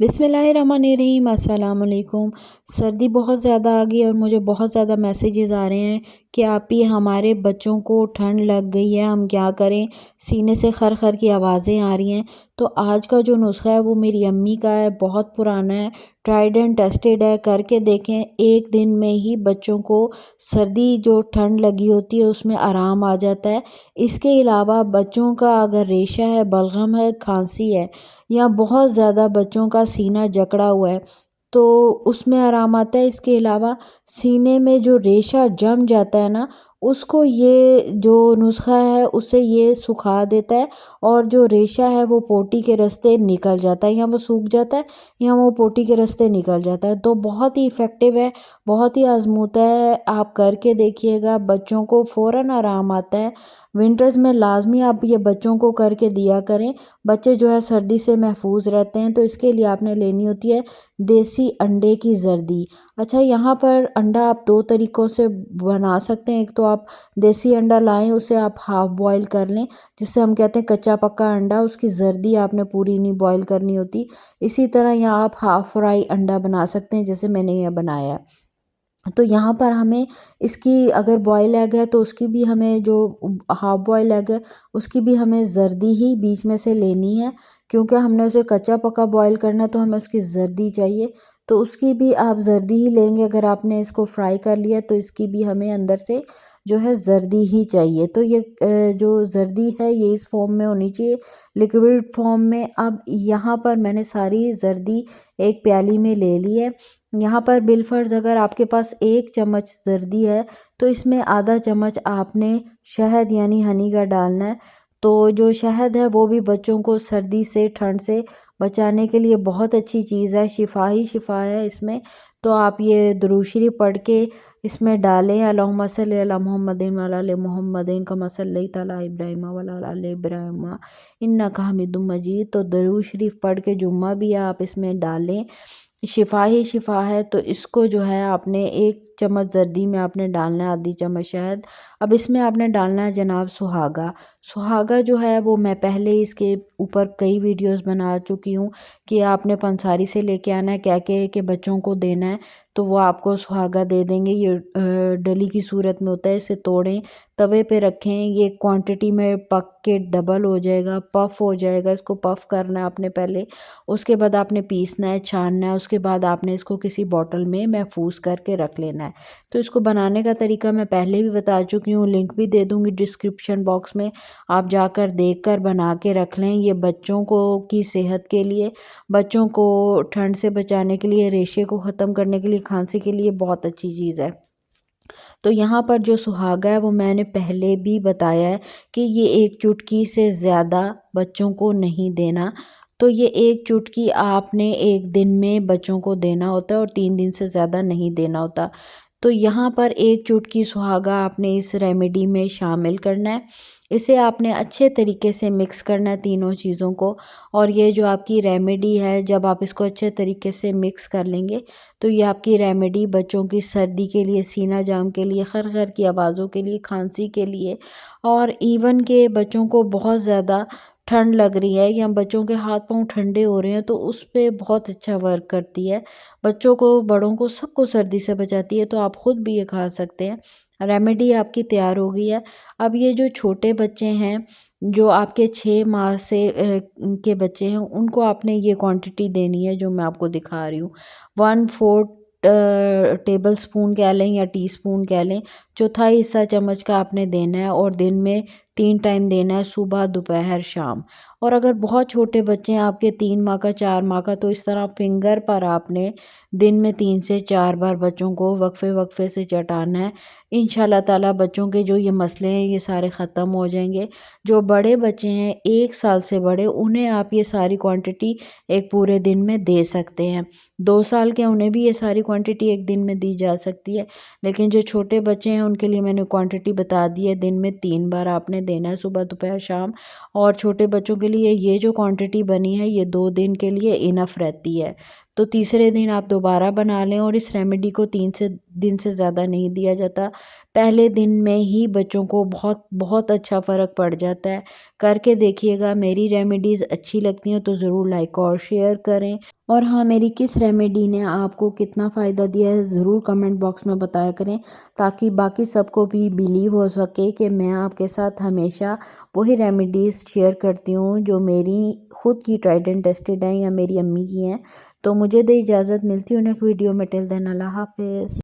बिस्मिल्लाहिर्रहमानिर्रहीम अस्सलाम वालेकुम। सर्दी बहुत ज़्यादा आ गई और मुझे बहुत ज़्यादा मैसेजेस आ रहे हैं कि आप ही हमारे बच्चों को ठंड लग गई है, हम क्या करें, सीने से खर-खर की आवाज़ें आ रही हैं। तो आज का जो नुस्खा है वो मेरी अम्मी का है, बहुत पुराना है, ट्राइड एंड टेस्टेड है, करके देखें। एक दिन में ही बच्चों को सर्दी जो ठंड लगी होती है उसमें आराम आ जाता है। इसके अलावा बच्चों का अगर रेशा है, बलगम है, खांसी है या बहुत ज़्यादा बच्चों का सीना जकड़ा हुआ है तो उसमें आराम आता है। इसके अलावा सीने में जो रेशा जम जाता है ना, उसको ये जो नुस्खा है उससे ये सुखा देता है और जो रेशा है वो पोटी के रास्ते निकल जाता है, या वो सूख जाता है या वो पोटी के रास्ते निकल जाता है। तो बहुत ही इफ़ेक्टिव है, बहुत ही आजमूदा है, आप करके देखिएगा, बच्चों को फ़ौरन आराम आता है। विंटर्स में लाजमी आप ये बच्चों को करके दिया करें, बच्चे जो है सर्दी से महफूज रहते हैं। तो इसके लिए आपने लेनी होती है देसी अंडे की जर्दी। अच्छा, यहाँ पर अंडा आप दो तरीक़ों से बना सकते हैं। एक तो आप देसी अंडा लाएं, उसे आप हाफ़ बॉयल कर लें, जिससे हम कहते हैं कच्चा पक्का अंडा, उसकी जर्दी आपने पूरी नहीं बॉयल करनी होती। इसी तरह यहाँ आप हाफ़ फ्राई अंडा बना सकते हैं, जैसे मैंने यह बनाया है। तो यहाँ पर हमें इसकी अगर बॉयल एग है तो उसकी भी हमें जो हाफ़ बॉयल एग है उसकी भी हमें जर्दी ही बीच में से लेनी है, क्योंकि हमने उसे कच्चा पक्का बॉयल करना है तो हमें उसकी जर्दी चाहिए। तो उसकी भी आप जर्दी ही लेंगे। अगर आपने इसको फ्राई कर लिया तो इसकी भी हमें अंदर से जो है जर्दी ही चाहिए। तो ये जो जर्दी है ये इस फॉर्म में होनी चाहिए, लिक्विड फॉर्म में। अब यहाँ पर मैंने सारी जर्दी एक प्याली में ले ली है। यहाँ पर बिलफर्ज अगर आपके पास 1 चम्मच जर्दी है तो इसमें आधा चम्मच आपने शहद यानी हनी का डालना है। तो जो शहद है वो भी बच्चों को सर्दी से, ठंड से बचाने के लिए बहुत अच्छी चीज़ है, शिफा ही शिफा है इसमें। तो आप ये दुरूद शरीफ पढ़ के इसमें डालें, अल्लाहुम्मा सल्ली अला मुहम्मदिन व अला आलि मुहम्मदिन कमा सल्लैता अला इब्राहीम व अला आलि इब्राहीम इन्नका हमीदुम मजीद। तो दुरूद शरीफ पढ़ के जुम्मा भी आप इसमें डालें, शिफा ही शिफा है। तो इसको जो है आपने 1 चम्मच जर्दी में आपने डालना है आधी चम्मच शहद। अब इसमें आपने डालना है जनाब सुहागा। सुहागा जो है वो मैं पहले इसके ऊपर कई वीडियोस बना चुकी हूँ कि आपने पंसारी से लेके आना है, क्या क्या के बच्चों को देना है, तो वो आपको सुहागा दे देंगे। ये डली की सूरत में होता है, इसे तोड़ें, तवे पे रखें, ये क्वांटिटी में पक के डबल हो जाएगा, पफ हो जाएगा। इसको पफ करना है आपने पहले, उसके बाद आपने पीसना है, छानना है, उसके बाद आपने इसको किसी बॉटल में महफूज करके रख लेना है। तो इसको बनाने का तरीका मैं पहले भी बता चुकी हूँ, लिंक भी दे दूँगी डिस्क्रिप्शन बॉक्स में, आप जाकर देख कर बना के रख लें। ये बच्चों को की सेहत के लिए, बच्चों को ठंड से बचाने के लिए, रेशे को ख़त्म करने के लिए, खांसी के लिए बहुत अच्छी चीज़ है। तो यहाँ पर जो सुहागा है वो मैंने पहले भी बताया है कि ये 1 चुटकी से ज़्यादा बच्चों को नहीं देना। तो ये 1 चुटकी आपने एक दिन में बच्चों को देना होता है और 3 दिन से ज़्यादा नहीं देना होता। तो यहाँ पर 1 चुटकी सुहागा आपने इस रेमेडी में शामिल करना है। इसे आपने अच्छे तरीके से मिक्स करना है तीनों चीज़ों को। और ये जो आपकी रेमेडी है, जब आप इसको अच्छे तरीके से मिक्स कर लेंगे तो ये आपकी रेमेडी बच्चों की सर्दी के लिए, सीना जाम के लिए, खर-खर की आवाज़ों के लिए, खांसी के लिए, और इवन के बच्चों को बहुत ज़्यादा ठंड लग रही है या बच्चों के हाथ पांव ठंडे हो रहे हैं तो उस पे बहुत अच्छा वर्क करती है। बच्चों को, बड़ों को, सबको सर्दी से बचाती है। तो आप ख़ुद भी ये खा सकते हैं। रेमेडी आपकी तैयार हो गई है। अब ये जो छोटे बच्चे हैं, जो आपके 6 माह से के बच्चे हैं, उनको आपने ये क्वांटिटी देनी है जो मैं आपको दिखा रही हूँ। 1/4 टेबल स्पून कह लें या टीस्पून कह लें, चौथाई हिस्सा चम्मच का आपने देना है और दिन में 3 टाइम देना है, सुबह, दोपहर, शाम। और अगर बहुत छोटे बच्चे हैं आपके, 3 माह का, 4 माह का, तो इस तरह फिंगर पर आपने दिन में 3 से 4 बार बच्चों को वक्फे वक्फे से चटाना है। इंशाल्लाह ताला बच्चों के जो ये मसले हैं ये सारे ख़त्म हो जाएंगे। जो बड़े बच्चे हैं 1 साल से बड़े, उन्हें आप ये सारी क्वांटिटी एक पूरे दिन में दे सकते हैं। 2 साल के उन्हें भी ये सारी क्वांटिटी एक दिन में दी जा सकती है। लेकिन जो छोटे बच्चे हैं उनके लिए मैंने क्वांटिटी बता दी है, दिन में 3 बार आपने देना है, सुबह, दोपहर, शाम। और छोटे बच्चों के लिए ये जो क्वांटिटी बनी है ये 2 दिन के लिए इनफ रहती है। तो तीसरे दिन आप दोबारा बना लें। और इस रेमेडी को 3 दिन से ज़्यादा नहीं दिया जाता। पहले दिन में ही बच्चों को बहुत बहुत अच्छा फ़र्क पड़ जाता है। करके देखिएगा, मेरी रेमेडीज़ अच्छी लगती हैं तो ज़रूर लाइक और शेयर करें। और हाँ, मेरी किस रेमेडी ने आपको कितना फ़ायदा दिया है ज़रूर कमेंट बॉक्स में बताया करें, ताकि बाकी सबको भी बिलीव हो सके कि मैं आपके साथ हमेशा वही रेमेडीज़ शेयर करती हूँ जो मेरी खुद की ट्राइड एंड टेस्टेड हैं या मेरी अम्मी की हैं। तो मुझे दे इजाज़त, मिलती हूँ नेक्स्ट वीडियो में। टिल देन अल्लाह हाफ़िज़।